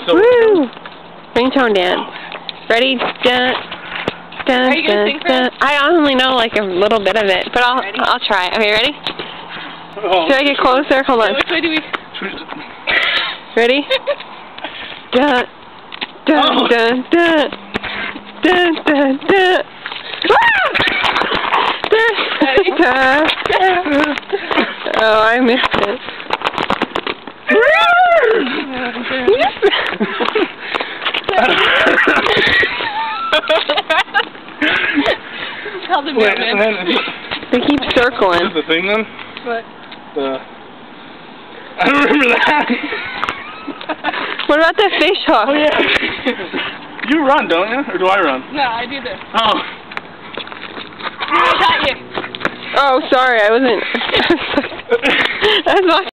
So, woo! Ringtone dance. Ready? Dun, dun, Are you gonna sing for us? I only know like a little bit of it, but I'll try. Okay, ready? oh, Should I get closer? Hold on. Which way do we? Ready? Dun, dun, dun, dun, dun, dun, dun. Oh, I missed it. Tell them wait, They keep circling. Is this the thing then? What? I don't remember that. What about the fish hook? Oh yeah. You run, don't you? Or do I run? No, I do this. Oh. I got you. Oh, sorry, I wasn't. I was watching.